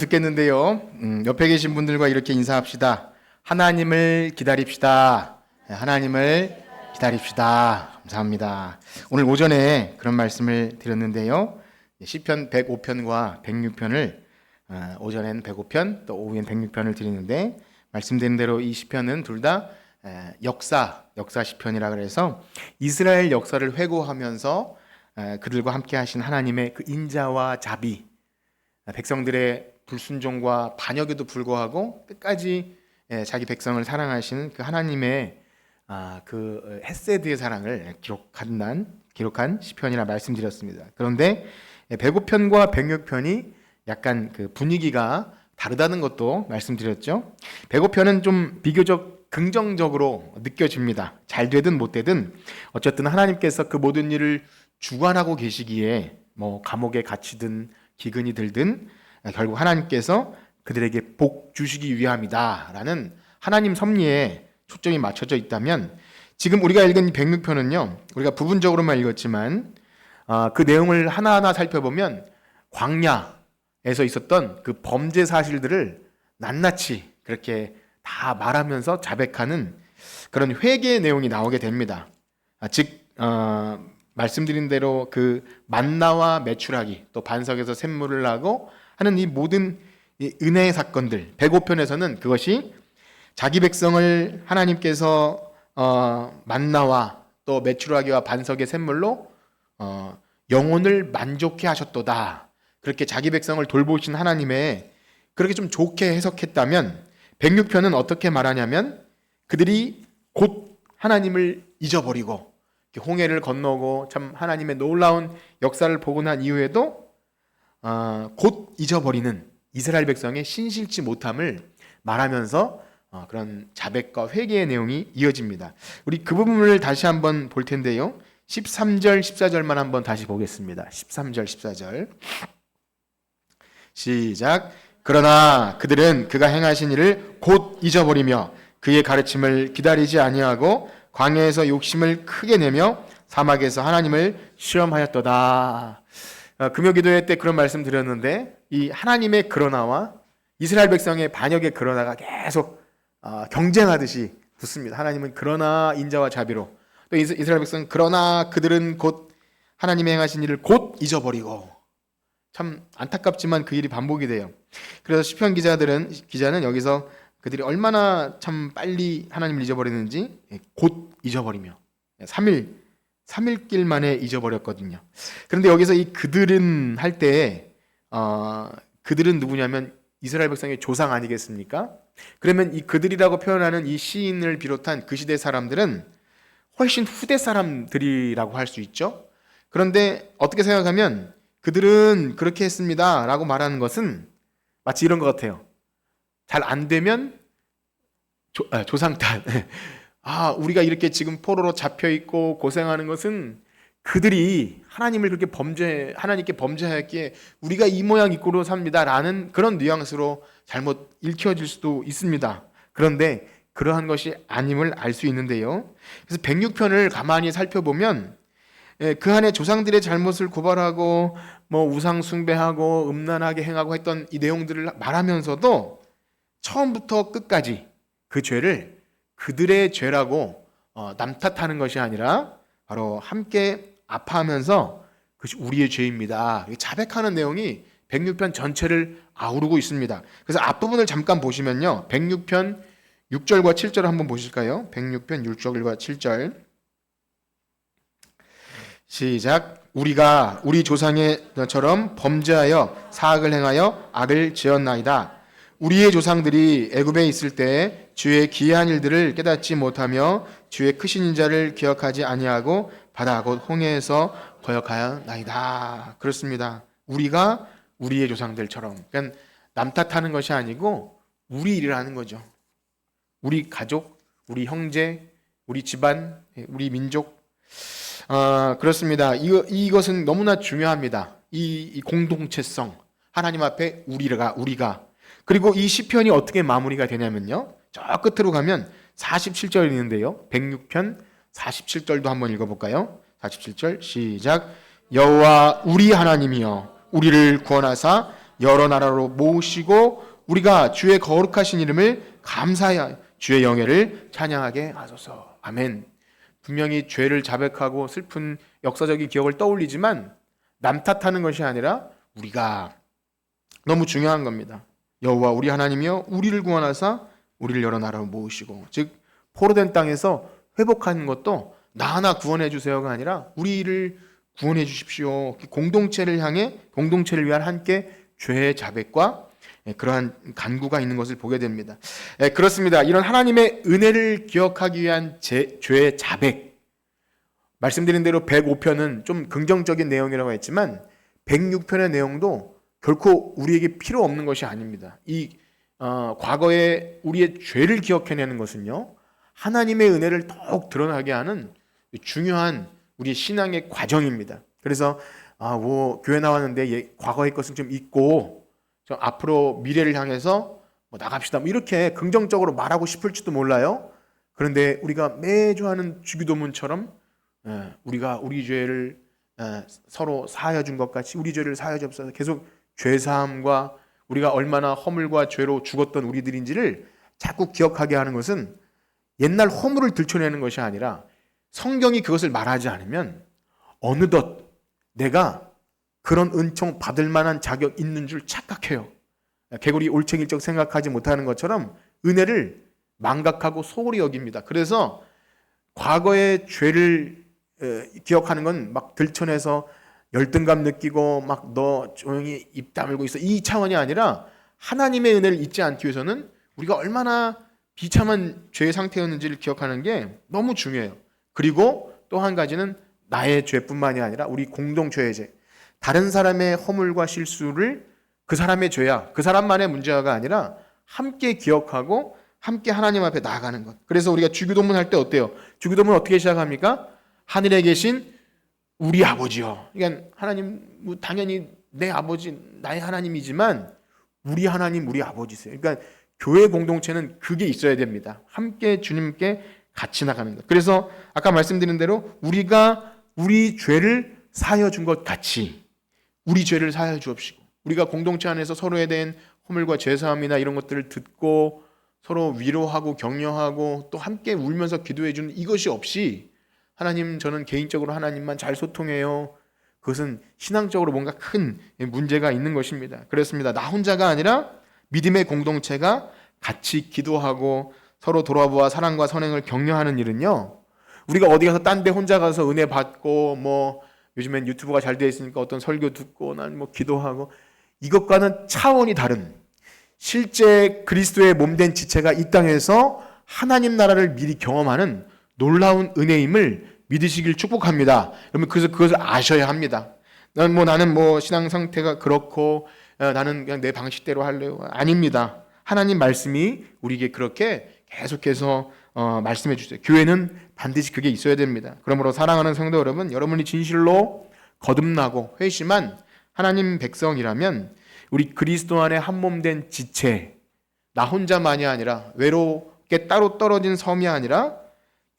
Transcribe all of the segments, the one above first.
듣겠는데요. 옆에 계신 분들과 이렇게 인사합시다. 하나님을 기다립시다. 네, 하나님을 기다립시다. 감사합니다. 오늘 오전에 그런 말씀을 드렸는데요. 시편 105편과 106편을 오전엔 105편, 또 오후엔 106편을 드리는데 말씀드린 대로 이 시편은 둘 다 역사 시편이라 그래서 이스라엘 역사를 회고하면서 그들과 함께 하신 하나님의 그 인자와 자비, 백성들의 불순종과 반역에도 불구하고 끝까지 자기 백성을 사랑하시는 그 하나님의 그 헤세드의 사랑을 기록한 시편이라 말씀드렸습니다. 그런데 105편과 106편이 약간 그 분위기가 다르다는 것도 말씀드렸죠. 105편은 좀 비교적 긍정적으로 느껴집니다. 잘 되든 못 되든 어쨌든 하나님께서 그 모든 일을 주관하고 계시기에 뭐 감옥에 갇히든 기근이 들든 결국 하나님께서 그들에게 복 주시기 위함이다라는 하나님 섭리에 초점이 맞춰져 있다면, 지금 우리가 읽은 이 106편은요, 우리가 부분적으로만 읽었지만 그 내용을 하나하나 살펴보면 광야에서 있었던 그 범죄 사실들을 낱낱이 그렇게 다 말하면서 자백하는 그런 회개의 내용이 나오게 됩니다. 즉 말씀드린 대로 그 만나와 메추라기, 또 반석에서 샘물을 나고 하는 이 모든 이 은혜의 사건들, 105편에서는 그것이 자기 백성을 하나님께서 만나와 또 메추라기와 반석의 샘물로 영혼을 만족해 하셨도다, 그렇게 자기 백성을 돌보신 하나님의 그렇게 좀 좋게 해석했다면, 106편은 어떻게 말하냐면 그들이 곧 하나님을 잊어버리고 홍해를 건너고 참 하나님의 놀라운 역사를 보고 난 이후에도 곧 잊어버리는 이스라엘 백성의 신실치 못함을 말하면서 그런 자백과 회개의 내용이 이어집니다. 우리 그 부분을 다시 한번 볼 텐데요. 13절, 14절만 한번 다시 보겠습니다. 13절, 14절 시작. 그러나 그들은 그가 행하신 일을 곧 잊어버리며 그의 가르침을 기다리지 아니하고 광야에서 욕심을 크게 내며 사막에서 하나님을 시험하였도다. 금요기도회 때 그런 말씀 드렸는데, 이 하나님의 그러나와 이스라엘 백성의 반역의 그러나가 계속 경쟁하듯이 붙습니다. 하나님은 그러나 인자와 자비로, 또 이스라엘 백성은 그러나 그들은 곧 하나님의 행하신 일을 곧 잊어버리고, 참 안타깝지만 그 일이 반복이 돼요. 그래서 시편 기자는 여기서 그들이 얼마나 참 빨리 하나님을 잊어버리는지 곧 잊어버리며 3일길 만에 잊어버렸거든요. 그런데 여기서 이 그들은 할 때 그들은 누구냐면 이스라엘 백성의 조상 아니겠습니까? 그러면 이 그들이라고 표현하는 이 시인을 비롯한 그 시대 사람들은 훨씬 후대 사람들이라고 할 수 있죠. 그런데 어떻게 생각하면 그들은 그렇게 했습니다 라고 말하는 것은 마치 이런 것 같아요. 잘 안 되면 조상 탓. 우리가 이렇게 지금 포로로 잡혀 있고 고생하는 것은 그들이 하나님께 범죄하였기에 우리가 이 모양 이 꼴로 삽니다라는 그런 뉘앙스로 잘못 읽혀질 수도 있습니다. 그런데 그러한 것이 아님을 알 수 있는데요. 그래서 106편을 가만히 살펴보면 그 안에 조상들의 잘못을 고발하고 뭐 우상 숭배하고 음란하게 행하고 했던 이 내용들을 말하면서도 처음부터 끝까지 그 죄를 그들의 죄라고 남 탓하는 것이 아니라 바로 함께 아파하면서 그것이 우리의 죄입니다, 자백하는 내용이 106편 전체를 아우르고 있습니다. 그래서 앞부분을 잠깐 보시면요, 106편 6절과 7절을 한번 보실까요? 106편 6절과 7절 시작. 우리가 우리 조상의처럼 범죄하여 사악을 행하여 악을 지었나이다. 우리의 조상들이 애굽에 있을 때 주의 기이한 일들을 깨닫지 못하며 주의 크신 인자를 기억하지 아니하고 바다 곧 홍해에서 거역하였나이다. 그렇습니다. 우리가 우리의 조상들처럼, 그러니까 남 탓하는 것이 아니고 우리 일을 하는 거죠. 우리 가족, 우리 형제, 우리 집안, 우리 민족. 그렇습니다. 이것은 너무나 중요합니다. 이 공동체성, 하나님 앞에 우리가. 그리고 이 시편이 어떻게 마무리가 되냐면요, 저 끝으로 가면 47절이 있는데요, 106편 47절도 한번 읽어볼까요? 47절 시작. 여호와 우리 하나님이여 우리를 구원하사 여러 나라로 모으시고 우리가 주의 거룩하신 이름을 감사하여 주의 영예를 찬양하게 하소서. 아멘. 분명히 죄를 자백하고 슬픈 역사적인 기억을 떠올리지만 남 탓하는 것이 아니라 우리가 너무 중요한 겁니다. 여호와 우리 하나님이여 우리를 구원하사 우리를 여러 나라로 모으시고, 즉 포로된 땅에서 회복하는 것도 나 하나 구원해 주세요가 아니라 우리를 구원해 주십시오. 공동체를 향해, 공동체를 위한 함께 죄의 자백과 그러한 간구가 있는 것을 보게 됩니다. 그렇습니다. 이런 하나님의 은혜를 기억하기 위한 죄의 자백, 말씀드린 대로 105편은 좀 긍정적인 내용이라고 했지만 106편의 내용도 결코 우리에게 필요 없는 것이 아닙니다. 과거에 우리의 죄를 기억해내는 것은요, 하나님의 은혜를 더욱 드러나게 하는 중요한 우리 신앙의 과정입니다. 그래서 교회 나왔는데 과거의 것은 좀 잊고 좀 앞으로 미래를 향해서 나갑시다, 이렇게 긍정적으로 말하고 싶을지도 몰라요. 그런데 우리가 매주 하는 주기도문처럼 우리가 우리 죄를 서로 사하여 준 것 같이 우리 죄를 사하여 주옵소서, 계속 죄사함과 우리가 얼마나 허물과 죄로 죽었던 우리들인지를 자꾸 기억하게 하는 것은 옛날 허물을 들춰내는 것이 아니라 성경이 그것을 말하지 않으면 어느덧 내가 그런 은총 받을 만한 자격 있는 줄 착각해요. 개구리 올챙일적 생각하지 못하는 것처럼 은혜를 망각하고 소홀히 여깁니다. 그래서 과거의 죄를 기억하는 건 막 들춰내서 열등감 느끼고 막 너 조용히 입 다물고 있어, 이 차원이 아니라 하나님의 은혜를 잊지 않기 위해서는 우리가 얼마나 비참한 죄의 상태였는지를 기억하는 게 너무 중요해요. 그리고 또 한 가지는 나의 죄뿐만이 아니라 우리 공동체의 죄, 다른 사람의 허물과 실수를 그 사람의 죄야, 그 사람만의 문제가 아니라 함께 기억하고 함께 하나님 앞에 나아가는 것. 그래서 우리가 주기도문 할 때 어때요? 주기도문 어떻게 시작합니까? 하늘에 계신 우리 아버지요. 그러니까 하나님, 당연히 내 아버지, 나의 하나님이지만 우리 하나님, 우리 아버지세요. 그러니까 교회 공동체는 그게 있어야 됩니다. 함께 주님께 같이 나가는 것. 그래서 아까 말씀드린 대로 우리가 우리 죄를 사하여 준 것 같이 우리 죄를 사하여 주옵시고, 우리가 공동체 안에서 서로에 대한 허물과 죄사함이나 이런 것들을 듣고 서로 위로하고 격려하고 또 함께 울면서 기도해 주는 이것이 없이 하나님, 저는 개인적으로 하나님만 잘 소통해요, 그것은 신앙적으로 뭔가 큰 문제가 있는 것입니다. 그렇습니다. 나 혼자가 아니라 믿음의 공동체가 같이 기도하고 서로 돌아보아 사랑과 선행을 격려하는 일은요, 우리가 어디 가서 딴 데 혼자 가서 은혜 받고 요즘엔 유튜브가 잘 되어 있으니까 어떤 설교 듣고 난 기도하고, 이것과는 차원이 다른 실제 그리스도의 몸된 지체가 이 땅에서 하나님 나라를 미리 경험하는 놀라운 은혜임을 믿으시길 축복합니다. 여러분, 그래서 그것을 아셔야 합니다. 나는 신앙 상태가 그렇고 나는 그냥 내 방식대로 할래요. 아닙니다. 하나님 말씀이 우리에게 그렇게 계속해서 말씀해 주세요. 교회는 반드시 그게 있어야 됩니다. 그러므로 사랑하는 성도 여러분, 여러분이 진실로 거듭나고 회심한 하나님 백성이라면 우리 그리스도 안에 한 몸 된 지체, 나 혼자만이 아니라 외롭게 따로 떨어진 섬이 아니라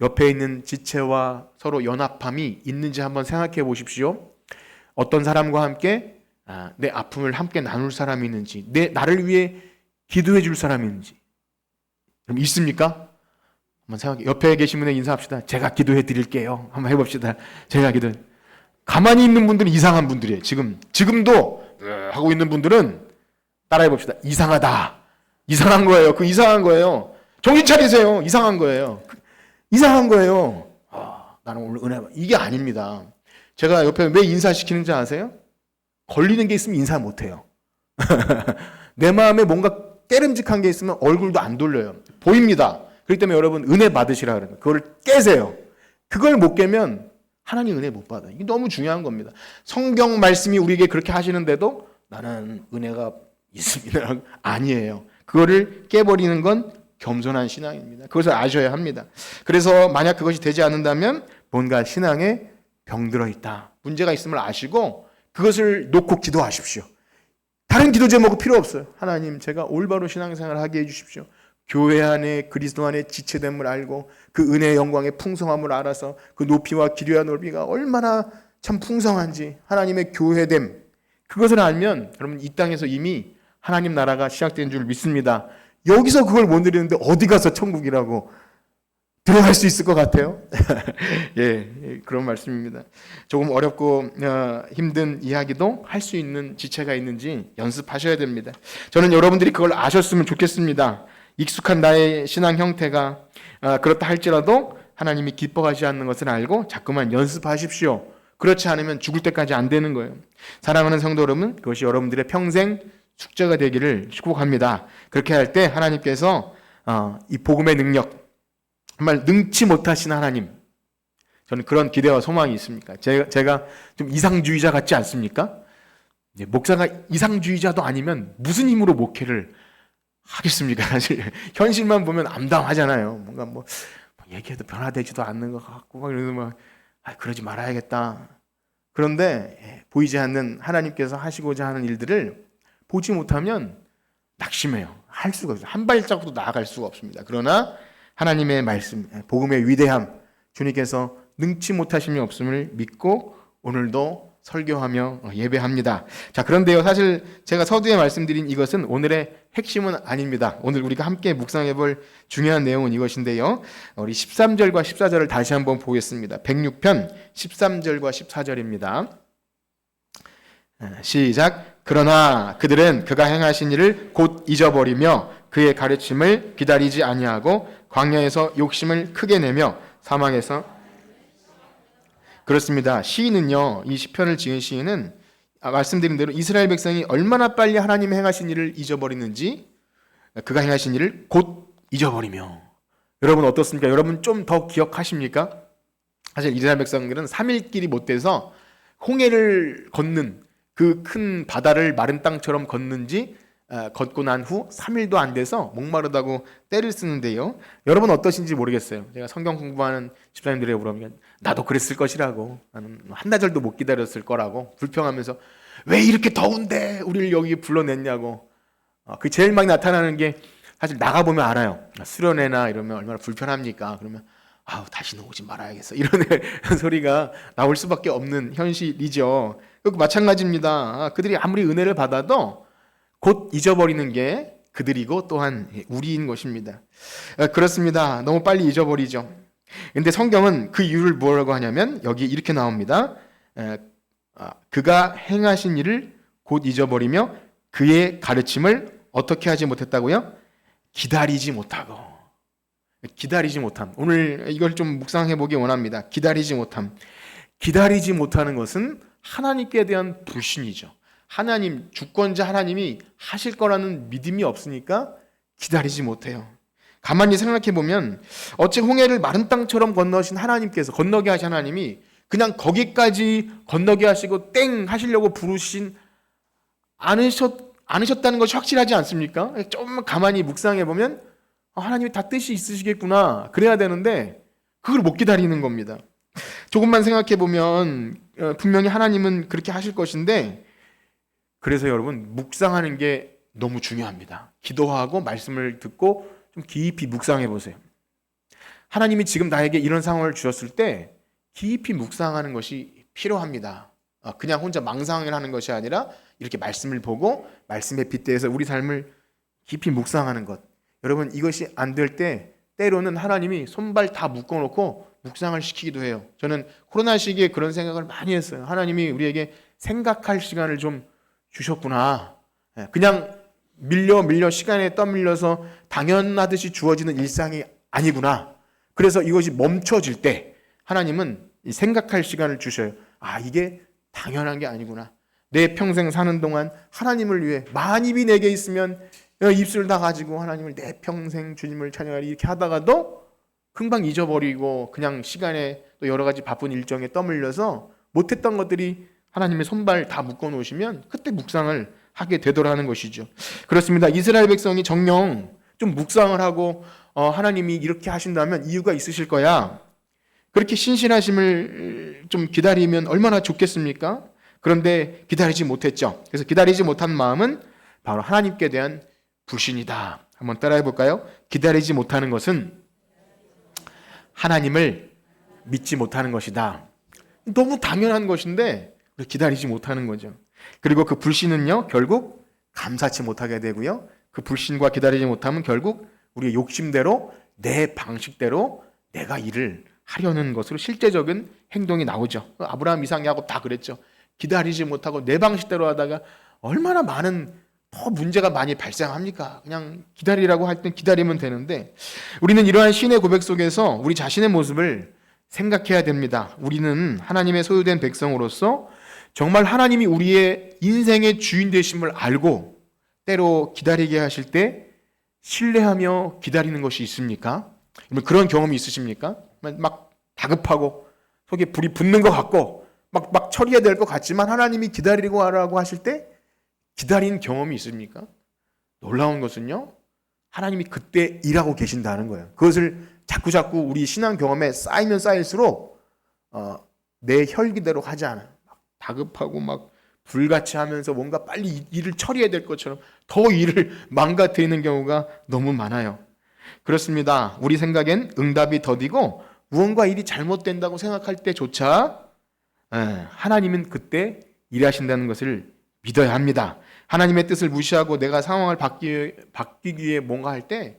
옆에 있는 지체와 서로 연합함이 있는지 한번 생각해 보십시오. 어떤 사람과 함께 내 아픔을 함께 나눌 사람이 있는지, 나를 위해 기도해 줄 사람이 있는지 있습니까? 한번 생각해. 옆에 계신 분에 인사합시다. 제가 기도해 드릴게요. 한번 해봅시다. 제가 기도. 가만히 있는 분들은 이상한 분들이에요. 지금도 하고 있는 분들은 따라해 봅시다. 이상하다. 이상한 거예요. 그 이상한 거예요. 정신 차리세요. 이상한 거예요. 이상한 거예요. 나는 오늘 은혜 받. 이게 아닙니다. 제가 옆에 왜 인사시키는지 아세요? 걸리는 게 있으면 인사 못 해요. 내 마음에 뭔가 깨름직한 게 있으면 얼굴도 안 돌려요. 보입니다. 그렇기 때문에 여러분, 은혜 받으시라 그래요. 그걸 깨세요. 그걸 못 깨면 하나님 은혜 못 받아요. 이게 너무 중요한 겁니다. 성경 말씀이 우리에게 그렇게 하시는데도 나는 은혜가 있습니다. 아니에요. 그거를 깨버리는 건 겸손한 신앙입니다. 그것을 아셔야 합니다. 그래서 만약 그것이 되지 않는다면 뭔가 신앙에 병들어 있다, 문제가 있음을 아시고 그것을 놓고 기도하십시오. 다른 기도 제목은 필요 없어요. 하나님, 제가 올바로 신앙생활을 하게 해주십시오. 교회 안에 그리스도 안에 지체됨을 알고 그 은혜의 영광의 풍성함을 알아서 그 높이와 길이와 넓이가 얼마나 참 풍성한지, 하나님의 교회됨, 그것을 알면 여러분 이 땅에서 이미 하나님 나라가 시작된 줄 믿습니다. 여기서 그걸 못 누리는데 어디 가서 천국이라고 들어갈 수 있을 것 같아요? 예, 그런 말씀입니다. 조금 어렵고 힘든 이야기도 할 수 있는 지체가 있는지 연습하셔야 됩니다. 저는 여러분들이 그걸 아셨으면 좋겠습니다. 익숙한 나의 신앙 형태가 그렇다 할지라도 하나님이 기뻐하지 않는 것을 알고 자꾸만 연습하십시오. 그렇지 않으면 죽을 때까지 안 되는 거예요. 사랑하는 성도 여러분, 그것이 여러분들의 평생 숙제가 되기를 축복합니다. 그렇게 할 때 하나님께서 이 복음의 능력, 정말 능치 못하신 하나님, 저는 그런 기대와 소망이 있습니까? 제가 좀 이상주의자 같지 않습니까? 목사가 이상주의자도 아니면 무슨 힘으로 목회를 하겠습니까? 사실 현실만 보면 암담하잖아요. 뭔가 뭐 얘기해도 변화되지도 않는 것 같고 막 이러면서 막 그러지 말아야겠다. 그런데 보이지 않는 하나님께서 하시고자 하는 일들을 보지 못하면 낙심해요. 할 수가 없어요. 한 발자국도 나아갈 수가 없습니다. 그러나 하나님의 말씀, 복음의 위대함, 주님께서 능치 못하심이 없음을 믿고 오늘도 설교하며 예배합니다. 자, 그런데요, 사실 제가 서두에 말씀드린 이것은 오늘의 핵심은 아닙니다. 오늘 우리가 함께 묵상해 볼 중요한 내용은 이것인데요. 우리 13절과 14절을 다시 한번 보겠습니다. 106편 13절과 14절입니다. 시작. 그러나 그들은 그가 행하신 일을 곧 잊어버리며 그의 가르침을 기다리지 아니하고 광야에서 욕심을 크게 내며 사망에서 그렇습니다. 시인은요, 이 시편을 지은 시인은 말씀드린 대로 이스라엘 백성이 얼마나 빨리 하나님의 행하신 일을 잊어버리는지, 그가 행하신 일을 곧 잊어버리며. 여러분 어떻습니까? 여러분 좀 더 기억하십니까? 사실 이스라엘 백성들은 3일 길이 못 돼서 홍해를 걷는 그 큰 바다를 마른 땅처럼 걷고 난 후 3일도 안 돼서 목마르다고 떼를 쓰는데요. 여러분 어떠신지 모르겠어요. 제가 성경 공부하는 집사님들에게 물어보면 나도 그랬을 것이라고, 나는 한나절도 못 기다렸을 거라고 불평하면서 왜 이렇게 더운데 우리를 여기 불러냈냐고. 그 제일 많이 나타나는 게 사실 나가보면 알아요. 수련회나 이러면 얼마나 불편합니까? 그러면 다시는 오지 말아야겠어. 이런 소리가 나올 수밖에 없는 현실이죠. 마찬가지입니다. 그들이 아무리 은혜를 받아도 곧 잊어버리는 게 그들이고 또한 우리인 것입니다. 그렇습니다. 너무 빨리 잊어버리죠. 근데 성경은 그 이유를 뭐라고 하냐면 여기 이렇게 나옵니다. 그가 행하신 일을 곧 잊어버리며 그의 가르침을 어떻게 하지 못했다고요? 기다리지 못하고. 기다리지 못함. 오늘 이걸 좀 묵상해 보기 원합니다. 기다리지 못함. 기다리지 못하는 것은 하나님께 대한 불신이죠. 하나님, 주권자 하나님이 하실 거라는 믿음이 없으니까 기다리지 못해요. 가만히 생각해 보면 어째 홍해를 마른 땅처럼 건너신 하나님께서, 건너게 하신 하나님이 그냥 거기까지 건너게 하시고 땡 하시려고 부르신 않으셨다는 것이 확실하지 않습니까? 좀 가만히 묵상해 보면 하나님이 다 뜻이 있으시겠구나, 그래야 되는데 그걸 못 기다리는 겁니다. 조금만 생각해 보면 분명히 하나님은 그렇게 하실 것인데, 그래서 여러분 묵상하는 게 너무 중요합니다. 기도하고 말씀을 듣고 좀 깊이 묵상해 보세요. 하나님이 지금 나에게 이런 상황을 주셨을 때 깊이 묵상하는 것이 필요합니다. 그냥 혼자 망상을 하는 것이 아니라 이렇게 말씀을 보고 말씀에 빗대서 우리 삶을 깊이 묵상하는 것. 여러분 이것이 안 될 때 때로는 하나님이 손발 다 묶어놓고 묵상을 시키기도 해요. 저는 코로나 시기에 그런 생각을 많이 했어요. 하나님이 우리에게 생각할 시간을 좀 주셨구나. 그냥 밀려 시간에 떠밀려서 당연하듯이 주어지는 일상이 아니구나. 그래서 이것이 멈춰질 때 하나님은 생각할 시간을 주셔요. 이게 당연한 게 아니구나. 내 평생 사는 동안 하나님을 위해 만입이 내게 있으면 입술 다 가지고 하나님을 내 평생 주님을 찬양하리 이렇게 하다가도 금방 잊어버리고 그냥 시간에 또 여러 가지 바쁜 일정에 떠밀려서 못했던 것들이 하나님의 손발 다 묶어놓으시면 그때 묵상을 하게 되더라는 것이죠. 그렇습니다. 이스라엘 백성이 정녕 좀 묵상을 하고 하나님이 이렇게 하신다면 이유가 있으실 거야. 그렇게 신실하심을 좀 기다리면 얼마나 좋겠습니까? 그런데 기다리지 못했죠. 그래서 기다리지 못한 마음은 바로 하나님께 대한 불신이다. 한번 따라해 볼까요? 기다리지 못하는 것은 하나님을 믿지 못하는 것이다. 너무 당연한 것인데 기다리지 못하는 거죠. 그리고 그 불신은요, 결국 감사치 못하게 되고요. 그 불신과 기다리지 못하면 결국 우리의 욕심대로 내 방식대로 내가 일을 하려는 것으로 실제적인 행동이 나오죠. 아브라함, 이삭, 야곱 다 그랬죠. 기다리지 못하고 내 방식대로 하다가 얼마나 많은 더 문제가 많이 발생합니까? 그냥 기다리라고 할 땐 기다리면 되는데 우리는 이러한 신의 고백 속에서 우리 자신의 모습을 생각해야 됩니다. 우리는 하나님의 소유된 백성으로서 정말 하나님이 우리의 인생의 주인 되심을 알고 때로 기다리게 하실 때 신뢰하며 기다리는 것이 있습니까? 그런 경험이 있으십니까? 막 다급하고 속에 불이 붙는 것 같고 막 처리해야 될 것 같지만 하나님이 기다리고 하라고 하실 때 기다린 경험이 있습니까? 놀라운 것은요, 하나님이 그때 일하고 계신다는 거예요. 그것을 자꾸 우리 신앙 경험에 쌓이면 쌓일수록 내 혈기대로 하지 않아요. 막 다급하고 막 불같이 하면서 뭔가 빨리 일을 처리해야 될 것처럼 더 일을 망가뜨리는 경우가 너무 많아요. 그렇습니다. 우리 생각엔 응답이 더디고 무언가 일이 잘못된다고 생각할 때조차 하나님은 그때 일하신다는 것을 믿어야 합니다. 하나님의 뜻을 무시하고 내가 상황을 바뀌기 위해 뭔가 할 때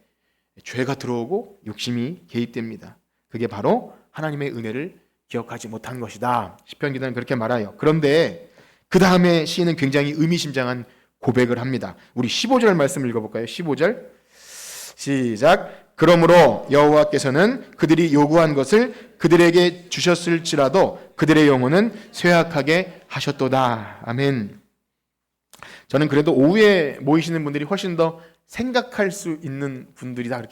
죄가 들어오고 욕심이 개입됩니다. 그게 바로 하나님의 은혜를 기억하지 못한 것이다. 시편 기자는 그렇게 말해요. 그런데 그 다음에 시인은 굉장히 의미심장한 고백을 합니다. 우리 15절 말씀 읽어볼까요? 15절 시작. 그러므로 여호와께서는 그들이 요구한 것을 그들에게 주셨을지라도 그들의 영혼은 쇠약하게 하셨도다. 아멘. 저는 그래도 오후에 모이시는 분들이 훨씬 더 생각할 수 있는 분들이다.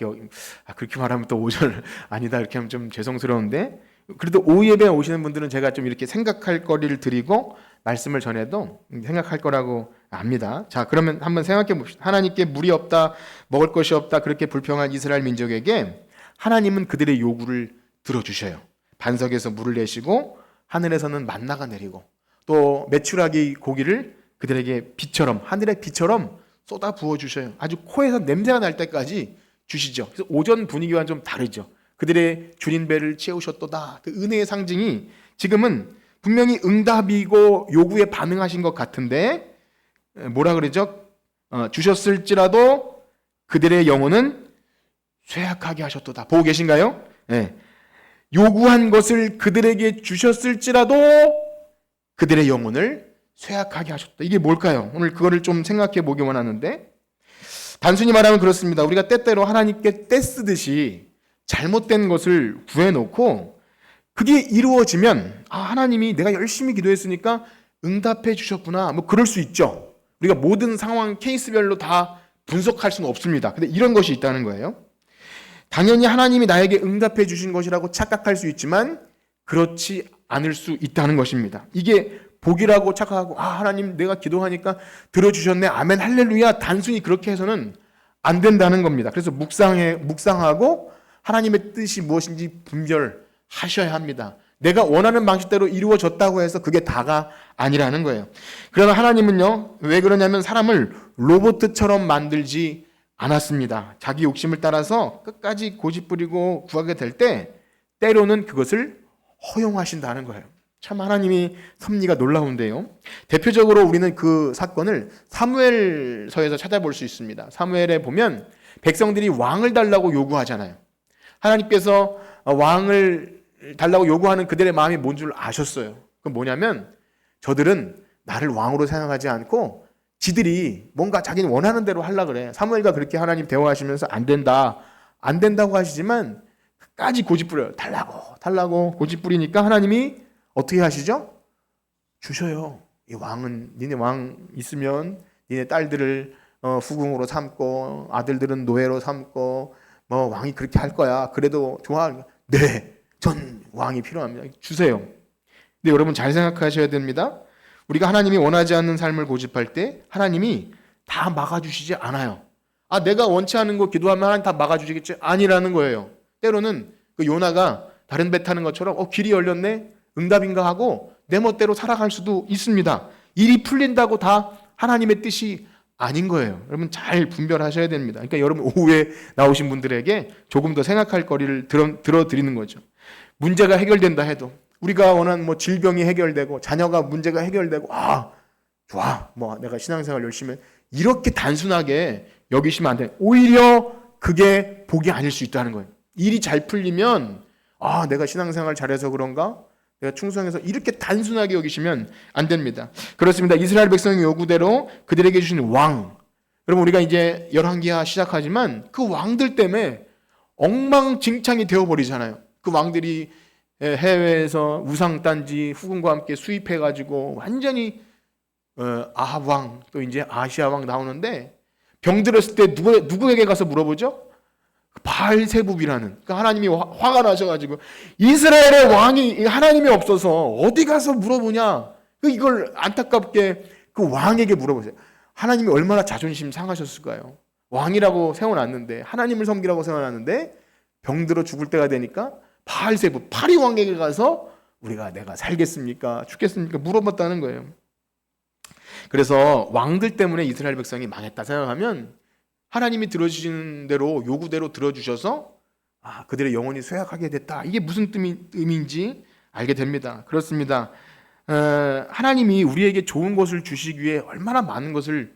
그렇게 말하면 또 오절 아니다. 이렇게 하면 좀 죄송스러운데 그래도 오후 예배에 오시는 분들은 제가 좀 이렇게 생각할 거리를 드리고 말씀을 전해도 생각할 거라고 압니다. 자, 그러면 한번 생각해 봅시다. 하나님께 물이 없다, 먹을 것이 없다, 그렇게 불평한 이스라엘 민족에게 하나님은 그들의 요구를 들어주셔요. 반석에서 물을 내시고 하늘에서는 만나가 내리고 또 메추라기 고기를 그들에게 비처럼, 하늘의 비처럼 쏟아 부어주셔요. 아주 코에서 냄새가 날 때까지 주시죠. 그래서 오전 분위기와 좀 다르죠. 그들의 줄인 배를 채우셨도다. 그 은혜의 상징이 지금은 분명히 응답이고 요구에 반응하신 것 같은데 뭐라 그러죠? 주셨을지라도 그들의 영혼은 쇠약하게 하셨도다. 보고 계신가요? 네. 요구한 것을 그들에게 주셨을지라도 그들의 영혼을 쇠약하게 하셨다. 이게 뭘까요? 오늘 그거를 좀 생각해 보기 원하는데 단순히 말하면 그렇습니다. 우리가 때때로 하나님께 떼쓰듯이 잘못된 것을 구해놓고 그게 이루어지면 하나님이 내가 열심히 기도했으니까 응답해 주셨구나. 뭐 그럴 수 있죠. 우리가 모든 상황 케이스별로 다 분석할 수는 없습니다. 근데 이런 것이 있다는 거예요. 당연히 하나님이 나에게 응답해 주신 것이라고 착각할 수 있지만 그렇지 않을 수 있다는 것입니다. 이게 복이라고 착각하고 하나님 내가 기도하니까 들어주셨네. 아멘 할렐루야. 단순히 그렇게 해서는 안 된다는 겁니다. 그래서 묵상하고 하나님의 뜻이 무엇인지 분별하셔야 합니다. 내가 원하는 방식대로 이루어졌다고 해서 그게 다가 아니라는 거예요. 그러나 하나님은요, 왜 그러냐면 사람을 로봇처럼 만들지 않았습니다. 자기 욕심을 따라서 끝까지 고집부리고 구하게 될 때 때로는 그것을 허용하신다는 거예요. 참 하나님이 섭리가 놀라운데요. 대표적으로 우리는 그 사건을 사무엘서에서 찾아볼 수 있습니다. 사무엘에 보면 백성들이 왕을 달라고 요구하잖아요. 하나님께서 왕을 달라고 요구하는 그들의 마음이 뭔 줄 아셨어요. 그건 뭐냐면 저들은 나를 왕으로 생각하지 않고 지들이 뭔가 자기는 원하는 대로 하려고 그래. 사무엘과 그렇게 하나님 대화하시면서 안 된다고 하시지만 끝까지 고집부려요. 달라고 고집부리니까 하나님이 어떻게 하시죠? 주셔요. 이 왕은 니네 왕 있으면 니네 딸들을 후궁으로 삼고 아들들은 노예로 삼고 뭐 왕이 그렇게 할 거야. 그래도 좋아. 네, 전 왕이 필요합니다. 주세요. 근데 여러분 잘 생각하셔야 됩니다. 우리가 하나님이 원하지 않는 삶을 고집할 때 하나님이 다 막아주시지 않아요. 내가 원치 않은 거 기도하면 하나님 다 막아주시겠지? 아니라는 거예요. 때로는 그 요나가 다른 배 타는 것처럼 길이 열렸네? 응답인가 하고 내 멋대로 살아갈 수도 있습니다. 일이 풀린다고 다 하나님의 뜻이 아닌 거예요. 여러분 잘 분별하셔야 됩니다. 그러니까 여러분 오후에 나오신 분들에게 조금 더 생각할 거리를 들어드리는 거죠. 문제가 해결된다 해도 우리가 원하는 질병이 해결되고 자녀가 문제가 해결되고 좋아, 뭐 내가 신앙생활 열심히 해. 이렇게 단순하게 여기시면 안 돼. 오히려 그게 복이 아닐 수 있다는 거예요. 일이 잘 풀리면 내가 신앙생활 잘해서 그런가? 내가 충성해서 이렇게 단순하게 여기시면 안 됩니다. 그렇습니다. 이스라엘 백성의 요구대로 그들에게 주신 왕. 여러분 우리가 이제 열왕기하 시작하지만 그 왕들 때문에 엉망진창이 되어버리잖아요. 그 왕들이 해외에서 우상단지 후군과 함께 수입해가지고 완전히 아합 왕, 또 이제 아시아 왕 나오는데 병들었을 때 누구에게 가서 물어보죠? 바알세붑이라는 그러니까 하나님이 화가 나셔가지고 이스라엘의 왕이 하나님이 없어서 어디 가서 물어보냐? 이걸 안타깝게 그 왕에게 물어보세요. 하나님이 얼마나 자존심 상하셨을까요? 왕이라고 세워놨는데 하나님을 섬기라고 세워놨는데 병들어 죽을 때가 되니까 바알세붑 파리 왕에게 가서 내가 살겠습니까? 죽겠습니까? 물어봤다는 거예요. 그래서 왕들 때문에 이스라엘 백성이 망했다 생각하면 하나님이 들어주시는 대로 요구대로 들어주셔서 그들의 영혼이 쇠약하게 됐다. 이게 무슨 의미인지 알게 됩니다. 그렇습니다. 하나님이 우리에게 좋은 것을 주시기 위해 얼마나 많은 것을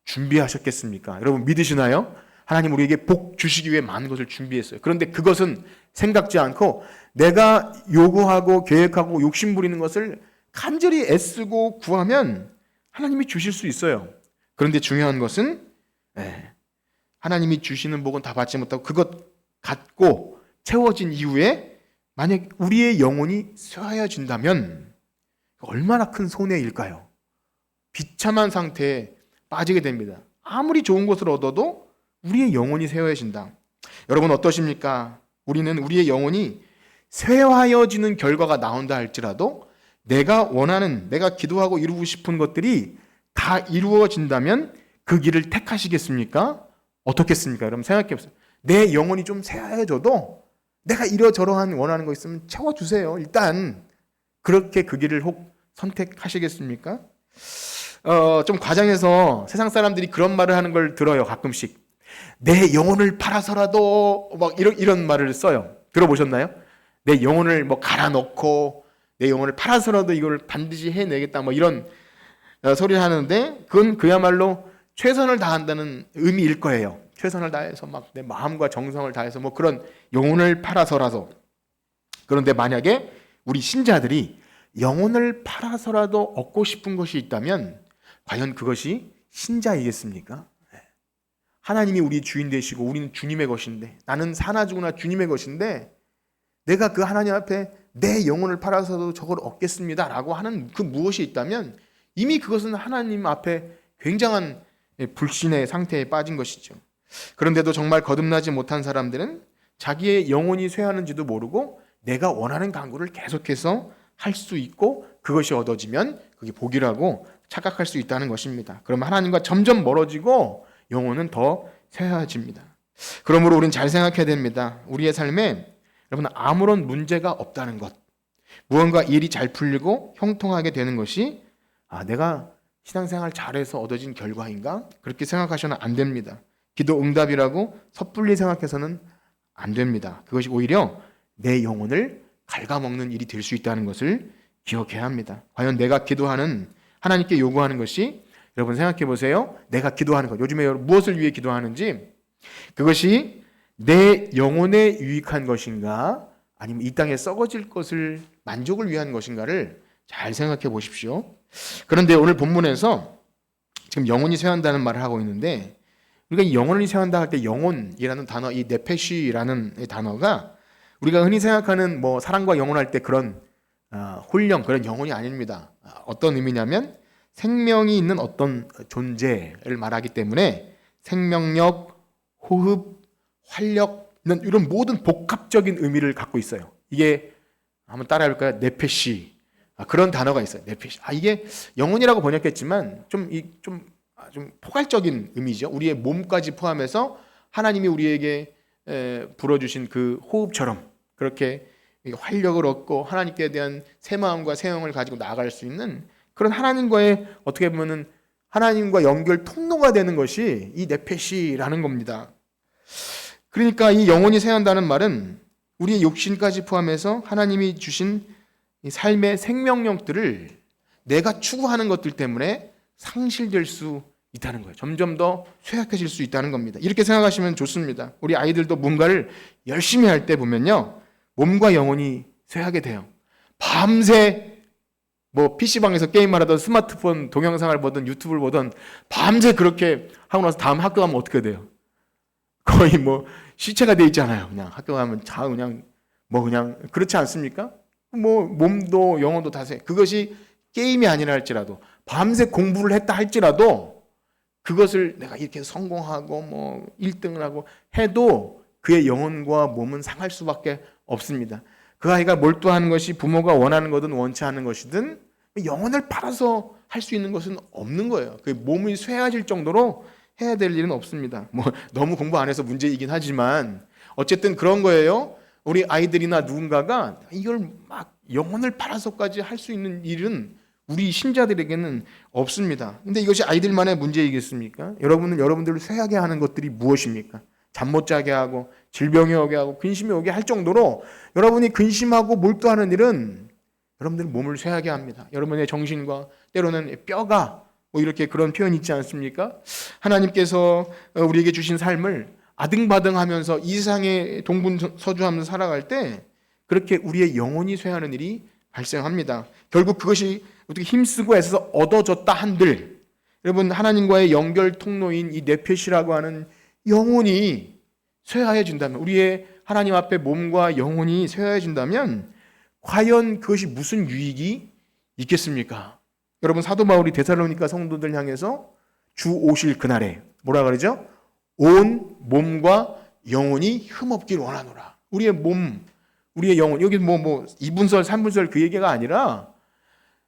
준비하셨겠습니까? 여러분 믿으시나요? 하나님 우리에게 복 주시기 위해 많은 것을 준비했어요. 그런데 그것은 생각지 않고 내가 요구하고 계획하고 욕심 부리는 것을 간절히 애쓰고 구하면 하나님이 주실 수 있어요. 그런데 중요한 것은 하나님이 주시는 복은 다 받지 못하고 그것 갖고 채워진 이후에 만약 우리의 영혼이 쇠하여진다면 얼마나 큰 손해일까요? 비참한 상태에 빠지게 됩니다. 아무리 좋은 것을 얻어도 우리의 영혼이 쇠하여진다. 여러분 어떠십니까? 우리는 우리의 영혼이 쇠하여지는 결과가 나온다 할지라도 내가 원하는, 내가 기도하고 이루고 싶은 것들이 다 이루어진다면 그 길을 택하시겠습니까? 어떻겠습니까? 여러분 생각해 보세요. 내 영혼이 좀 쇠하여져도 내가 이러저러한 원하는 거 있으면 채워주세요. 일단 그렇게 그 길을 혹 선택하시겠습니까? 좀 과장해서 세상 사람들이 그런 말을 하는 걸 들어요. 가끔씩 내 영혼을 팔아서라도 막 이런 말을 써요. 들어보셨나요? 내 영혼을 뭐 갈아 넣고 내 영혼을 팔아서라도 이걸 반드시 해내겠다 뭐 이런 소리를 하는데 그건 그야말로 최선을 다한다는 의미일 거예요. 최선을 다해서 막 내 마음과 정성을 다해서 뭐 그런 영혼을 팔아서라도. 그런데 만약에 우리 신자들이 영혼을 팔아서라도 얻고 싶은 것이 있다면 과연 그것이 신자이겠습니까? 하나님이 우리 주인 되시고 우리는 주님의 것인데 나는 사나 죽으나 주님의 것인데 내가 그 하나님 앞에 내 영혼을 팔아서도 저걸 얻겠습니다 라고 하는 그 무엇이 있다면 이미 그것은 하나님 앞에 굉장한 불신의 상태에 빠진 것이죠. 그런데도 정말 거듭나지 못한 사람들은 자기의 영혼이 쇠하는지도 모르고 내가 원하는 강구를 계속해서 할 수 있고 그것이 얻어지면 그게 복이라고 착각할 수 있다는 것입니다. 그러면 하나님과 점점 멀어지고 영혼은 더 쇠하여집니다. 그러므로 우리는 잘 생각해야 됩니다. 우리의 삶에 여러분 아무런 문제가 없다는 것, 무언가 일이 잘 풀리고 형통하게 되는 것이 내가 신앙생활 잘해서 얻어진 결과인가? 그렇게 생각하셔는 안 됩니다. 기도 응답이라고 섣불리 생각해서는 안 됩니다. 그것이 오히려 내 영혼을 갉아먹는 일이 될 수 있다는 것을 기억해야 합니다. 과연 내가 기도하는 하나님께 요구하는 것이 여러분 생각해 보세요. 내가 기도하는 것, 요즘에 무엇을 위해 기도하는지 그것이 내 영혼에 유익한 것인가 아니면 이 땅에 썩어질 것을 만족을 위한 것인가를 잘 생각해 보십시오. 그런데 오늘 본문에서 지금 영혼이 쇠한다는 말을 하고 있는데 우리가 이 영혼이 쇠한다 할 때 영혼이라는 단어, 이 네페시라는 단어가 우리가 흔히 생각하는 뭐 사랑과 영혼할 때 그런 홀령 그런 영혼이 아닙니다. 어떤 의미냐면 생명이 있는 어떤 존재를 말하기 때문에 생명력, 호흡, 활력 이런 모든 복합적인 의미를 갖고 있어요. 이게 한번 따라해볼까요? 네페시 그런 단어가 있어요. 네페시 이게 영혼이라고 번역했지만 좀 포괄적인 의미죠. 우리의 몸까지 포함해서 하나님이 우리에게 불어주신 그 호흡처럼 그렇게 활력을 얻고 하나님께 대한 새 마음과 새 영을 가지고 나아갈 수 있는 그런 하나님과의 어떻게 보면은 하나님과 연결 통로가 되는 것이 이 네페시라는 겁니다. 그러니까 이 영혼이 쇠한다는 말은 우리의 욕심까지 포함해서 하나님이 주신 이 삶의 생명력들을 내가 추구하는 것들 때문에 상실될 수 있다는 거예요. 점점 더 쇠약해질 수 있다는 겁니다. 이렇게 생각하시면 좋습니다. 우리 아이들도 뭔가를 열심히 할 때 보면요, 몸과 영혼이 쇠하게 돼요. 밤새 뭐 PC방에서 게임을 하던 스마트폰 동영상을 보던 유튜브를 보던 밤새 그렇게 하고 나서 다음 학교 가면 어떻게 돼요? 거의 뭐 시체가 돼 있잖아요. 그냥 학교 가면 자 그냥 그렇지 않습니까? 뭐 몸도 영혼도 다 쇠. 그것이 게임이 아니라 할지라도 밤새 공부를 했다 할지라도 그것을 내가 이렇게 성공하고 뭐 1등을 하고 해도 그의 영혼과 몸은 상할 수밖에 없습니다. 그 아이가 몰두하는 것이 부모가 원하는 거든 원치 않는 것이든 영혼을 팔아서 할 수 있는 것은 없는 거예요. 그 몸이 쇠해질 정도로 해야 될 일은 없습니다. 뭐 너무 공부 안 해서 문제이긴 하지만 어쨌든 그런 거예요. 우리 아이들이나 누군가가 이걸 막 영혼을 팔아서까지 할 수 있는 일은 우리 신자들에게는 없습니다. 근데 이것이 아이들만의 문제이겠습니까? 여러분들을 쇠하게 하는 것들이 무엇입니까? 잠 못 자게 하고 질병이 오게 하고 근심이 오게 할 정도로 여러분이 근심하고 몰두하는 일은 여러분들 몸을 쇠하게 합니다. 여러분의 정신과 때로는 뼈가 뭐 이렇게 그런 표현이 있지 않습니까? 하나님께서 우리에게 주신 삶을 아등바등하면서 이 세상에 동분서주하면서 살아갈 때 그렇게 우리의 영혼이 쇠하는 일이 발생합니다. 결국 그것이 어떻게 힘쓰고 애써서 얻어졌다 한들 여러분 하나님과의 연결 통로인 이 네페시라고 하는 영혼이 쇠하여진다면 우리의 하나님 앞에 몸과 영혼이 쇠하여진다면 과연 그것이 무슨 유익이 있겠습니까? 여러분 사도 바울이 데살로니가 성도들 향해서 주 오실 그날에 뭐라 그러죠? 온 몸과 영혼이 흠없길 원하노라. 우리의 몸, 우리의 영혼 여기 뭐 2분설, 3분설 그 얘기가 아니라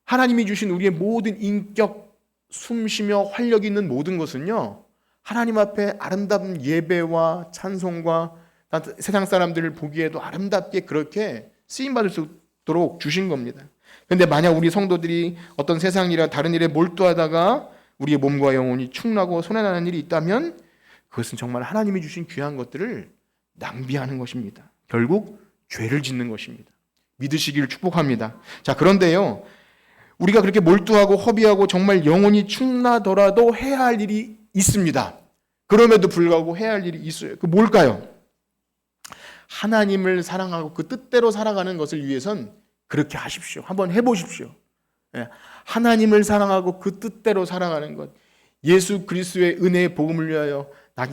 하나님이 주신 우리의 모든 인격, 숨쉬며 활력 있는 모든 것은요 하나님 앞에 아름다운 예배와 찬송과 세상 사람들을 보기에도 아름답게 그렇게 쓰임받을 수 있도록 주신 겁니다. 그런데 만약 우리 성도들이 어떤 세상 일이나 다른 일에 몰두하다가 우리의 몸과 영혼이 축나고 손해나는 일이 있다면 그것은 정말 하나님이 주신 귀한 것들을 낭비하는 것입니다. 결국 죄를 짓는 것입니다. 믿으시기를 축복합니다. 자, 그런데요 우리가 그렇게 몰두하고 허비하고 정말 영혼이 축나더라도 해야 할 일이 있습니다. 그럼에도 불구하고 해야 할 일이 있어요. 그 뭘까요? 하나님을 사랑하고 그 뜻대로 살아가는 것을 위해선 그렇게 하십시오. 한번 해보십시오. 하나님을 사랑하고 그 뜻대로 살아가는 것, 예수 그리스도의 은혜의 복음을 위하여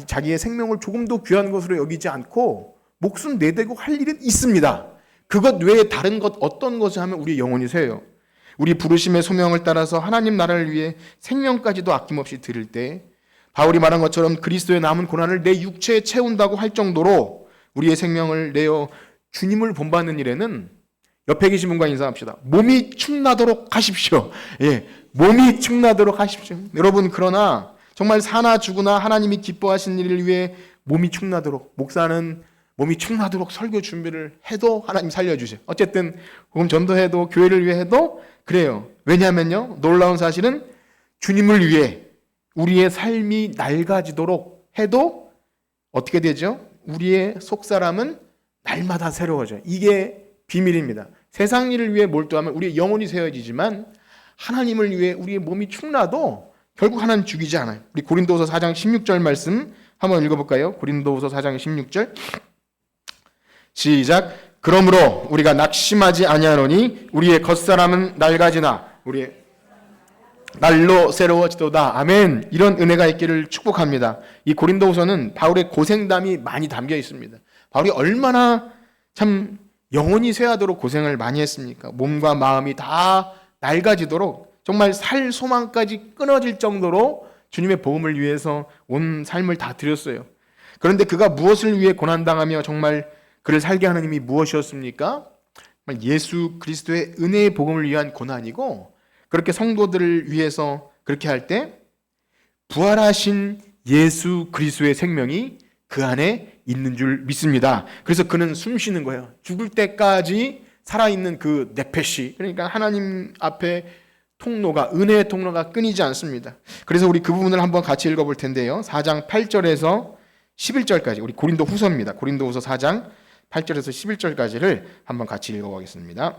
자기의 생명을 조금도 귀한 것으로 여기지 않고 목숨 내대고 할 일은 있습니다. 그것 외에 다른 것 어떤 것을 하면 우리 영혼이 쇠요. 우리 부르심의 소명을 따라서 하나님 나라를 위해 생명까지도 아낌없이 드릴 때 바울이 말한 것처럼 그리스도의 남은 고난을 내 육체에 채운다고 할 정도로 우리의 생명을 내어 주님을 본받는 일에는 옆에 계신 분과 인사합시다. 몸이 축나도록 하십시오. 예, 몸이 축나도록 하십시오. 여러분 그러나 정말 사나 죽으나 하나님이 기뻐하신 일을 위해 몸이 축나도록 목사는 몸이 축나도록 설교 준비를 해도 하나님 살려주세요. 어쨌든 복음 전도해도 교회를 위해 해도 그래요. 왜냐하면요 놀라운 사실은 주님을 위해 우리의 삶이 낡아지도록 해도 어떻게 되죠? 우리의 속사람은 날마다 새로워져요. 이게 비밀입니다. 세상 일을 위해 몰두하면 우리의 영혼이 세워지지만 하나님을 위해 우리의 몸이 축나도 결국 하나님 죽이지 않아요. 우리 고린도후서 4장 16절 말씀 한번 읽어볼까요? 고린도후서 4장 16절 시작. 그러므로 우리가 낙심하지 아니하노니 우리의 겉사람은 낡아지나 우리의 날로 새로워지도다. 아멘. 이런 은혜가 있기를 축복합니다. 이 고린도후서는 바울의 고생담이 많이 담겨 있습니다. 바울이 얼마나 참 영혼이 쇠하도록 고생을 많이 했습니까? 몸과 마음이 다 낡아지도록 정말 살 소망까지 끊어질 정도로 주님의 복음을 위해서 온 삶을 다 드렸어요. 그런데 그가 무엇을 위해 고난당하며 정말 그를 살게 하는 힘이 무엇이었습니까? 예수 그리스도의 은혜의 복음을 위한 고난이고 그렇게 성도들을 위해서 그렇게 할 때 부활하신 예수 그리스도의 생명이 그 안에 있는 줄 믿습니다. 그래서 그는 숨 쉬는 거예요. 죽을 때까지 살아있는 그 네페시, 그러니까 하나님 앞에 통로가, 은혜의 통로가 끊이지 않습니다. 그래서 우리 그 부분을 한번 같이 읽어볼 텐데요. 4장 8절에서 11절까지, 우리 고린도 후서입니다. 고린도 후서 4장 8절에서 11절까지를 한번 같이 읽어보겠습니다.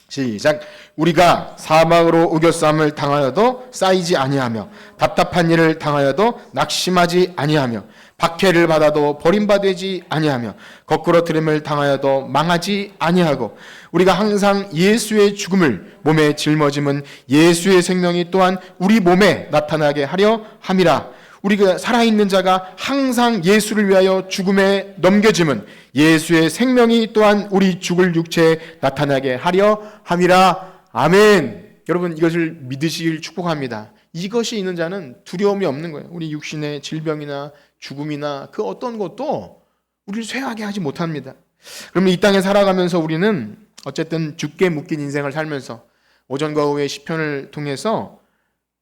시작. 우리가 사방으로 우겨싸움을 당하여도 쌓이지 아니하며 답답한 일을 당하여도 낙심하지 아니하며 박해를 받아도 버림받지 아니하며 거꾸로 들음을 당하여도 망하지 아니하고 우리가 항상 예수의 죽음을 몸에 짊어짐은 예수의 생명이 또한 우리 몸에 나타나게 하려 함이라. 우리가 살아있는 자가 항상 예수를 위하여 죽음에 넘겨짐은 예수의 생명이 또한 우리 죽을 육체에 나타나게 하려 함이라. 아멘. 여러분, 이것을 믿으시길 축복합니다. 이것이 있는 자는 두려움이 없는 거예요. 우리 육신의 질병이나 죽음이나 그 어떤 것도 우리를 쇠하게 하지 못합니다. 그러면 이 땅에 살아가면서 우리는 어쨌든 죽게 묶인 인생을 살면서 오전과 오후의 시편을 통해서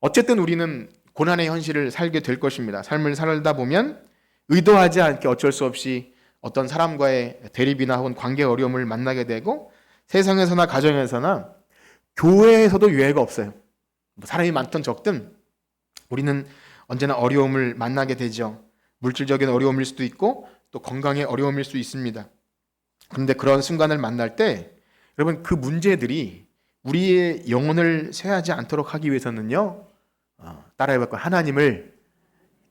어쨌든 우리는 고난의 현실을 살게 될 것입니다. 삶을 살다 보면 의도하지 않게 어쩔 수 없이 어떤 사람과의 대립이나 혹은 관계 어려움을 만나게 되고 세상에서나 가정에서나 교회에서도 유예가 없어요. 사람이 많든 적든 우리는 언제나 어려움을 만나게 되죠. 물질적인 어려움일 수도 있고 또 건강의 어려움일 수 있습니다. 그런데 그런 순간을 만날 때 여러분, 그 문제들이 우리의 영혼을 쇠하지 않도록 하기 위해서는요, 따라해볼 거예요. 하나님을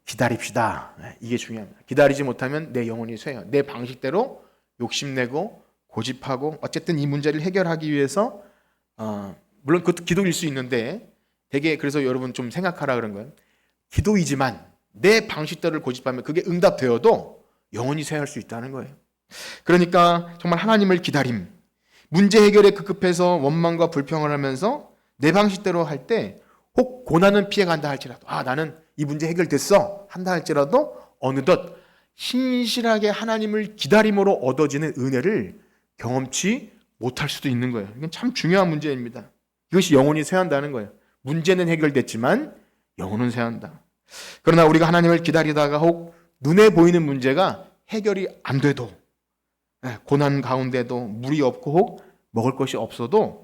기다립시다. 이게 중요합니다. 기다리지 못하면 내 영혼이 쇠해요. 내 방식대로 욕심내고 고집하고 어쨌든 이 문제를 해결하기 위해서 물론 그것도 기도일 수 있는데 되게 그래서 여러분 좀 생각하라 그런 거예요. 기도이지만 내 방식대로 고집하면 그게 응답되어도 영혼이 쇠할 수 있다는 거예요. 그러니까 정말 하나님을 기다림, 문제 해결에 급급해서 원망과 불평을 하면서 내 방식대로 할 때 혹 고난은 피해간다 할지라도 나는 이 문제 해결됐어 한다 할지라도 어느덧 신실하게 하나님을 기다림으로 얻어지는 은혜를 경험치 못할 수도 있는 거예요. 이건 참 중요한 문제입니다. 이것이 영혼이 쇠한다는 거예요. 문제는 해결됐지만 영혼은 쇠한다. 그러나 우리가 하나님을 기다리다가 혹 눈에 보이는 문제가 해결이 안 돼도 고난 가운데도 물이 없고 혹 먹을 것이 없어도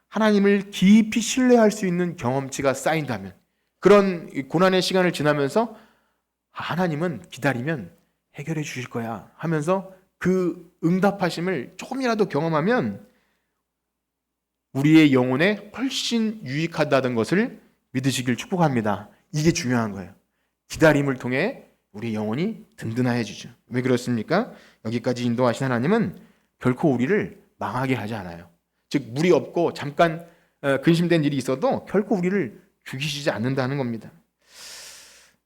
하나님을 깊이 신뢰할 수 있는 경험치가 쌓인다면 그런 고난의 시간을 지나면서 하나님은 기다리면 해결해 주실 거야 하면서 그 응답하심을 조금이라도 경험하면 우리의 영혼에 훨씬 유익하다는 것을 믿으시길 축복합니다. 이게 중요한 거예요. 기다림을 통해 우리 영혼이 든든해지죠. 왜 그렇습니까? 여기까지 인도하신 하나님은 결코 우리를 망하게 하지 않아요. 즉 물이 없고 잠깐 근심된 일이 있어도 결코 우리를 죽이시지 않는다는 겁니다.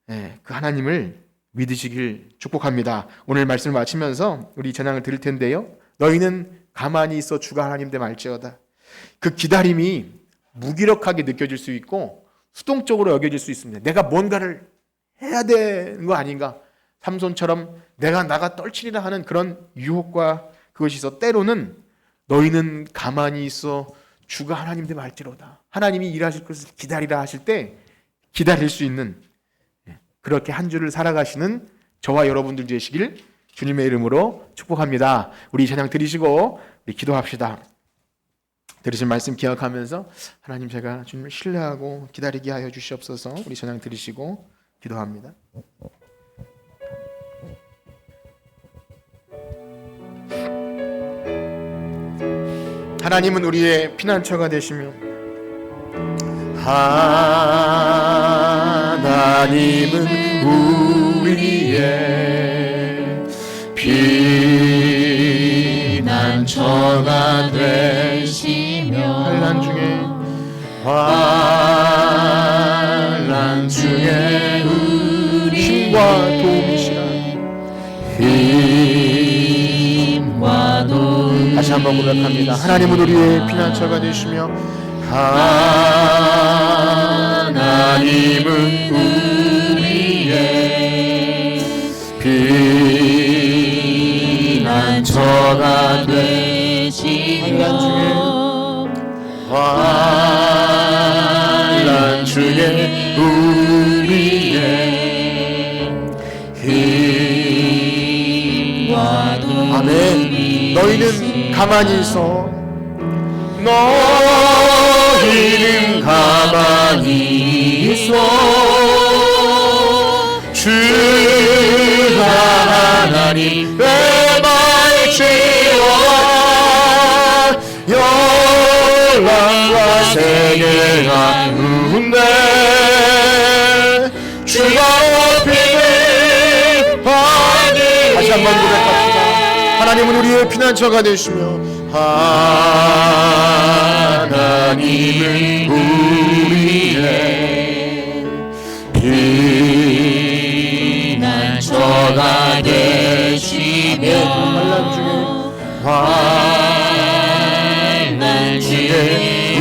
그 하나님을 믿으시길 축복합니다. 오늘 말씀을 마치면서 우리 찬양을 드릴 텐데요. 너희는 가만히 있어 주가 하나님 됨 알지어다. 그 기다림이 무기력하게 느껴질 수 있고 수동적으로 여겨질 수 있습니다. 내가 뭔가를 해야 되는 거 아닌가? 삼손처럼 내가 나가 떨치리라 하는 그런 유혹과 그것이 있어 때로는 너희는 가만히 있어 주가 하나님 됨 알지로다. 하나님이 일하실 것을 기다리라 하실 때 기다릴 수 있는 그렇게 한 주를 살아가시는 저와 여러분들 되시길 주님의 이름으로 축복합니다. 우리 찬양 드리시고 우리 기도합시다. 들으신 말씀 기억하면서 하나님 제가 주님을 신뢰하고 기다리게 하여 주시옵소서. 우리 찬양 드리시고 기도합니다. 하나님은 우리의 피난처가 되시며 하나님은 우리의 피난처가 되시며 환난 중에 우리 힘과 도움이시라. 힘과 도움. 다시 한번 고백합니다. 하나님은 우리의 피난처가 되시며 하나님은 우리의 피난처가 되시며 환난 중에 우리의 힘과 도움. 아멘. 너희는 가만히 있어. 너희는 가만히 있어 주가 하나님의 말지어다. 세계 가운데 주가 피는 하니. 다시 한번 고백합시다. 하나님은 우리의 피난처가 되시며 하나님은 우리의 피난처가 되시며 환난 중에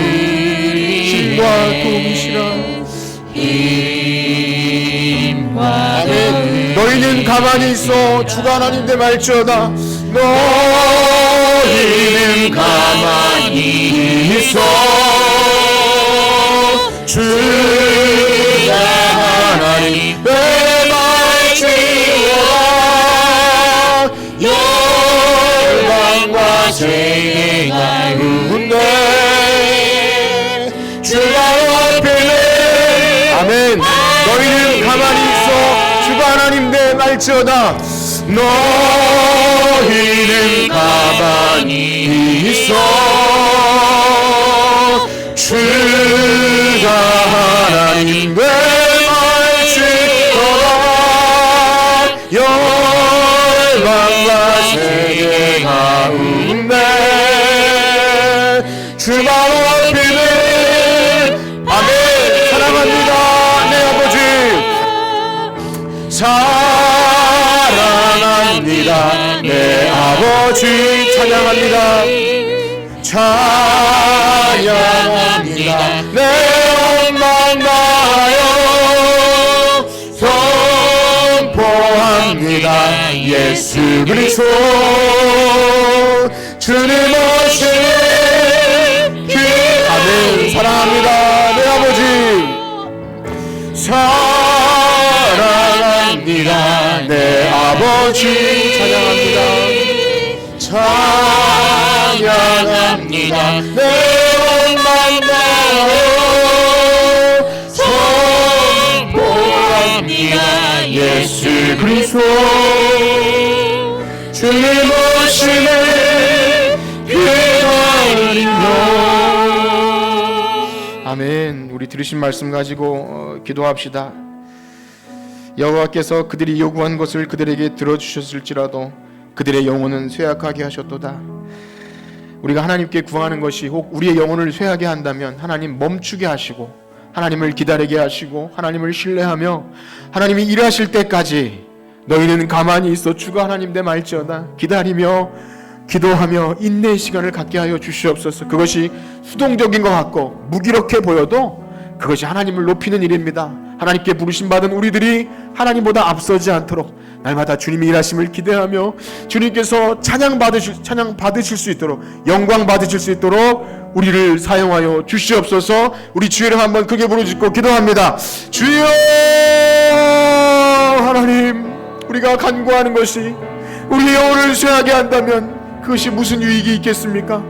힘과 도움이시라. 너희는 가만히 있어 주가 하나님 내 말지어다. 너희는 가만히 있어 주가 하나님 내 말지어다. 열방과 세계 가운데 주가 앞에는 아멘. 너희는 가만히 있어 주가 하나님 내 말지어다. 너희는 가만히 있어 주가 하나님 내 말지어다. 열방과 세계 가운데 주가 앞에는 아멘. 사랑합니다 내 아버지. 사랑합니다 내 아버지. 찬양합니다 찬양합니다 내 엄마 나여. 선포합니다 예수 그리스도 주님 오신 길. 아멘. 사랑합니다 내 아버지. 사랑합니다 내 아버지. 찬양합니다 찬양합니다 내 엄마 나여. 선포합니다 예수 그리스도 주님 오시네 기다리며. 아멘. 우리 들으신 말씀 가지고 기도합시다. 여호와께서 그들이 요구한 것을 그들에게 들어주셨을지라도 그들의 영혼은 쇠약하게 하셨도다. 우리가 하나님께 구하는 것이 혹 우리의 영혼을 쇠하게 한다면 하나님 멈추게 하시고 하나님을 기다리게 하시고 하나님을 신뢰하며 하나님이 일하실 때까지 너희는 가만히 있어 주가 하나님 내 말지어다. 기다리며 기도하며 인내의 시간을 갖게 하여 주시옵소서. 그것이 수동적인 것 같고 무기력해 보여도 그것이 하나님을 높이는 일입니다. 하나님께 부르심받은 우리들이 하나님보다 앞서지 않도록 날마다 주님이 일하심을 기대하며 주님께서 찬양 받으실 수 있도록 영광 받으실 수 있도록 우리를 사용하여 주시옵소서. 우리 주의 이름 한번 크게 부르짖고 기도합니다. 주여 하나님, 우리가 간구하는 것이 우리의 영혼을 쇠하게 한다면 그것이 무슨 유익이 있겠습니까?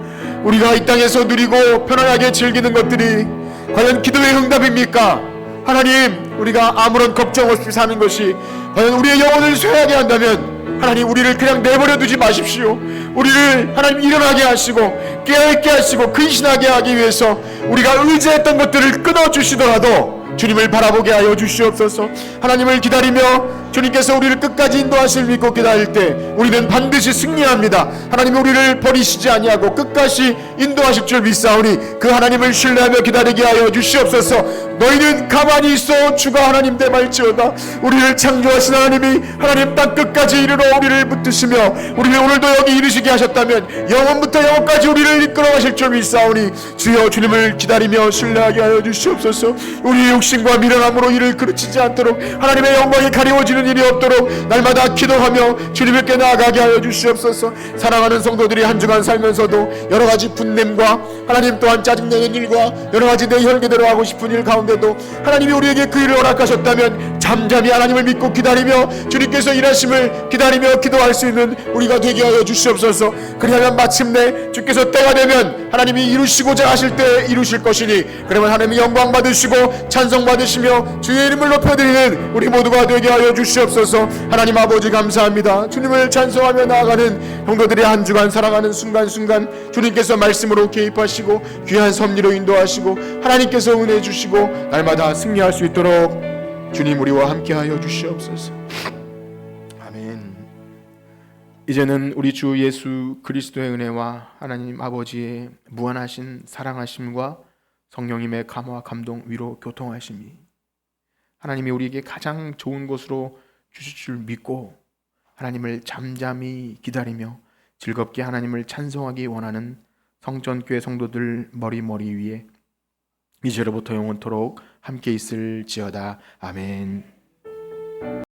우리가 이 땅에서 누리고 편안하게 즐기는 것들이 과연 기도의 응답입니까? 하나님, 우리가 아무런 걱정 없이 사는 것이 과연 우리의 영혼을 쇠하게 한다면 하나님, 우리를 그냥 내버려 두지 마십시오. 우리를 하나님 일어나게 하시고 깨어있게 하시고 근신하게 하기 위해서 우리가 의지했던 것들을 끊어주시더라도 주님을 바라보게 하여 주시옵소서. 하나님을 기다리며 주님께서 우리를 끝까지 인도하실 믿고 기다릴 때 우리는 반드시 승리합니다. 하나님이 우리를 버리시지 아니하고 끝까지 인도하실 줄 믿사오니 그 하나님을 신뢰하며 기다리게 하여 주시옵소서. 너희는 가만히 있어 주가 하나님 내 말지어다. 우리를 창조하신 하나님이 하나님 땅 끝까지 이르러 우리를 붙드시며 우리를 오늘도 여기 이르시게 하셨다면 영원부터 영원까지 우리를 이끌어 가실 줄 믿사오니 주여 주님을 기다리며 신뢰하게 하여 주시옵소서. 우리의 욕심과 미련함으로 이를 그르치지 않도록 하나님의 영광이 가리워지는 일이 없도록 날마다 기도하며 주님께 나아가게 하여 주시옵소서. 사랑하는 성도들이 한 주간 살면서도 여러 가지 분냄과 하나님 또한 짜증내는 일과 여러 가지 내 혈계대로 하고 싶은 일 가운데도 하나님이 우리에게 그 일을 허락하셨다면 잠잠히 하나님을 믿고 기다리며 주님께서 일하심을 기다리며 기도할 수 있는 우리가 되게 하여 주시옵소서. 그리하면 마침내 주께서 때가 되면 하나님이 이루시고자 하실 때 이루실 것이니 그러면 하나님이 영광 받으시고 찬송 받으시며 주의 이름을 높여드리는 우리 모두가 되게 하여 주시옵소서. 주시옵소서. 하나님 아버지 감사합니다. 주님을 찬송하며 나아가는 성도들의 한 주간 살아가는 순간순간 주님께서 말씀으로 개입하시고 귀한 섭리로 인도하시고 하나님께서 은혜 주시고 날마다 승리할 수 있도록 주님 우리와 함께하여 주시옵소서. 아멘. 이제는 우리 주 예수 그리스도의 은혜와 하나님 아버지의 무한하신 사랑하심과 성령님의 감화 감동 위로 교통하심이 하나님이 우리에게 가장 좋은 것으로 주실 줄 믿고 하나님을 잠잠히 기다리며 즐겁게 하나님을 찬송하기 원하는 성전교회 성도들 머리 위에 이제로부터 영원토록 함께 있을지어다. 아멘.